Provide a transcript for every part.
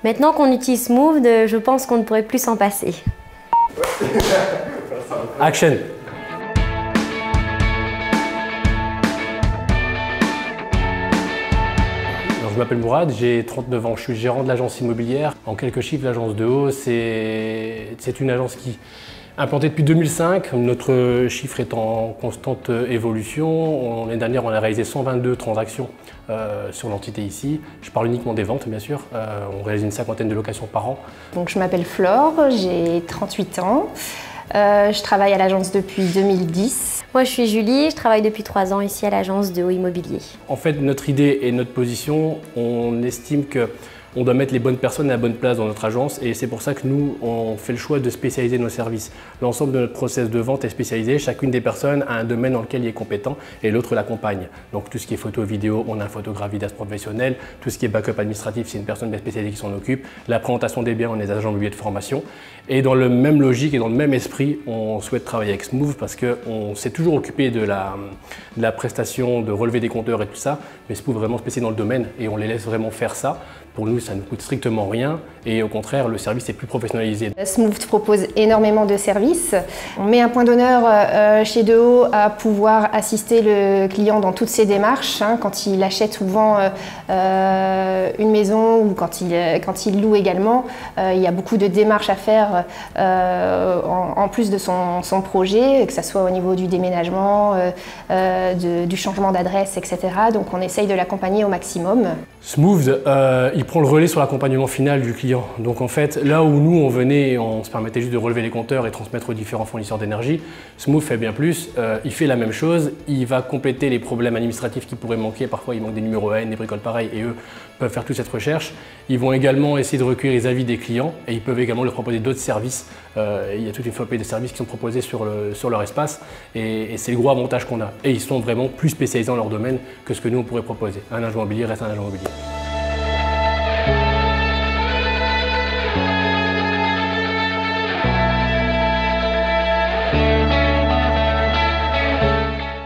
Maintenant qu'on utilise Smooth, je pense qu'on ne pourrait plus s'en passer. Action! Je m'appelle Mourad, j'ai 39 ans, je suis gérant de l'agence immobilière. En quelques chiffres, l'agence de Haut, c'est une agence qui est implantée depuis 2005. Notre chiffre est en constante évolution. L'année dernière, on a réalisé 122 transactions sur l'entité ici. Je parle uniquement des ventes, bien sûr. On réalise une 50aine de locations par an. Donc, je m'appelle Flore, j'ai 38 ans. Je travaille à l'agence depuis 2010. Moi, je suis Julie, je travaille depuis 3 ans ici à l'agence de Haut Immobilier. En fait, notre idée et notre position, on estime qu'on doit mettre les bonnes personnes à la bonne place dans notre agence et c'est pour ça que nous, on fait le choix de spécialiser nos services. L'ensemble de notre process de vente est spécialisé, chacune des personnes a un domaine dans lequel il est compétent et l'autre l'accompagne. Donc tout ce qui est photo, vidéo, on a un photographe vidéaste professionnel, tout ce qui est backup administratif, c'est une personne bien spécialisée qui s'en occupe, la présentation des biens, on est agents immobiliers de formation. Et dans le même logique et dans le même esprit, on souhaite travailler avec Smooth parce qu'on s'est toujours occupé de la prestation, de relever des compteurs et tout ça, mais Smooth est vraiment spécialisé dans le domaine et on les laisse vraiment faire ça. Pour nous, ça ne coûte strictement rien et au contraire, le service est plus professionnalisé. Smooth propose énormément de services. On met un point d'honneur chez De Haut à pouvoir assister le client dans toutes ses démarches, quand il achète ou vend une maison ou quand il loue également. Il y a beaucoup de démarches à faire en plus de son projet, que ce soit au niveau du déménagement, du changement d'adresse, etc. Donc on essaye de l'accompagner au maximum. Smooth, il prend le relais sur l'accompagnement final du client. Donc en fait, là où nous on venait et on se permettait juste de relever les compteurs et transmettre aux différents fournisseurs d'énergie, Smooth fait bien plus, il fait la même chose, il va compléter les problèmes administratifs qui pourraient manquer, parfois il manque des numéros AN, des bricoles pareilles et eux peuvent faire toute cette recherche. Ils vont également essayer de recueillir les avis des clients et ils peuvent également leur proposer d'autres services. Il y a toute une flopée de services qui sont proposés sur leur espace et c'est le gros avantage qu'on a. Et ils sont vraiment plus spécialisés dans leur domaine que ce que nous on pourrait proposer. Un agent immobilier reste un agent immobilier.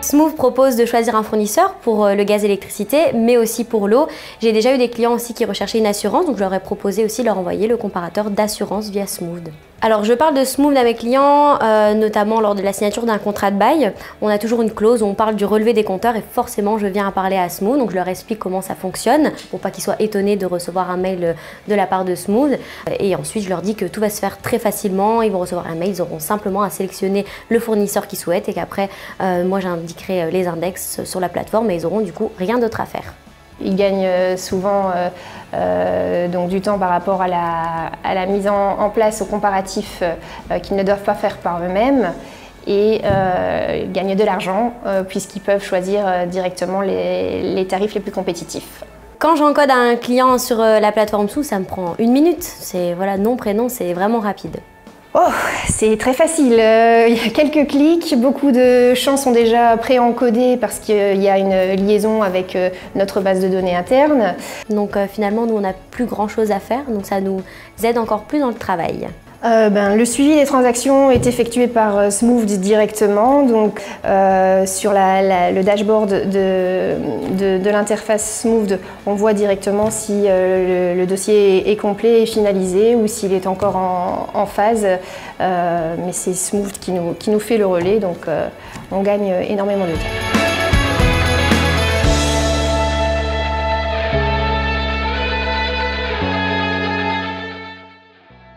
Smooth propose de choisir un fournisseur pour le gaz et l'électricité, mais aussi pour l'eau. J'ai déjà eu des clients aussi qui recherchaient une assurance, donc je leur ai proposé aussi de leur envoyer le comparateur d'assurance via Smooth. Alors je parle de Smooth à mes clients, notamment lors de la signature d'un contrat de bail. On a toujours une clause où on parle du relevé des compteurs et forcément je viens à parler à Smooth, donc je leur explique comment ça fonctionne pour pas qu'ils soient étonnés de recevoir un mail de la part de Smooth. Et ensuite je leur dis que tout va se faire très facilement, ils vont recevoir un mail, ils auront simplement à sélectionner le fournisseur qu'ils souhaitent et qu'après moi j'indiquerai les index sur la plateforme et ils auront du coup rien d'autre à faire. Ils gagnent souvent donc du temps par rapport à la mise en place au comparatif qu'ils ne doivent pas faire par eux-mêmes et ils gagnent de l'argent puisqu'ils peuvent choisir directement les tarifs les plus compétitifs. Quand j'encode un client sur la plateforme Smooth, ça me prend 1 minute. C'est voilà, nom, prénom, c'est vraiment rapide. Oh, c'est très facile. Il y a quelques clics, beaucoup de champs sont déjà pré-encodés parce qu'il y a une liaison avec notre base de données interne. Donc finalement, nous, on n'a plus grand-chose à faire, donc ça nous aide encore plus dans le travail. Le suivi des transactions est effectué par Smooth directement, donc sur le dashboard de l'interface Smooth, on voit directement si le dossier est complet et finalisé ou s'il est encore en phase, mais c'est Smooth qui nous fait le relais, donc on gagne énormément de temps.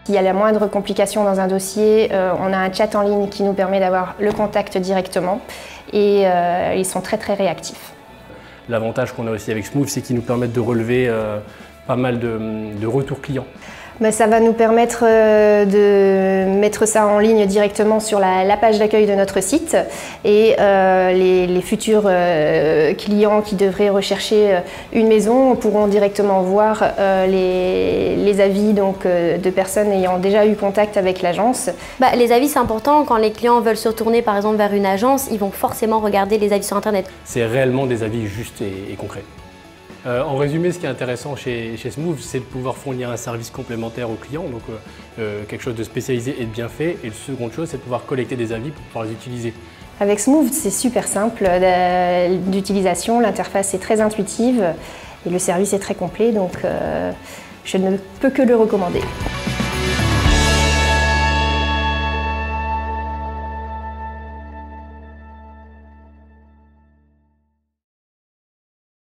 S'il y a la moindre complication dans un dossier, on a un chat en ligne qui nous permet d'avoir le contact directement et ils sont très réactifs. L'avantage qu'on a aussi avec Smooth, c'est qu'ils nous permettent de relever pas mal de retours clients. Ça va nous permettre de mettre ça en ligne directement sur la page d'accueil de notre site et les futurs clients qui devraient rechercher une maison pourront directement voir les avis de personnes ayant déjà eu contact avec l'agence. Les avis, c'est important. Quand les clients veulent se retourner par exemple vers une agence, ils vont forcément regarder les avis sur Internet. C'est réellement des avis justes et concrets. En résumé, ce qui est intéressant chez Smooth, c'est de pouvoir fournir un service complémentaire aux clients, donc quelque chose de spécialisé et de bien fait. Et la seconde chose, c'est de pouvoir collecter des avis pour pouvoir les utiliser. Avec Smooth, c'est super simple d'utilisation, l'interface est très intuitive et le service est très complet. Donc, je je ne peux que le recommander.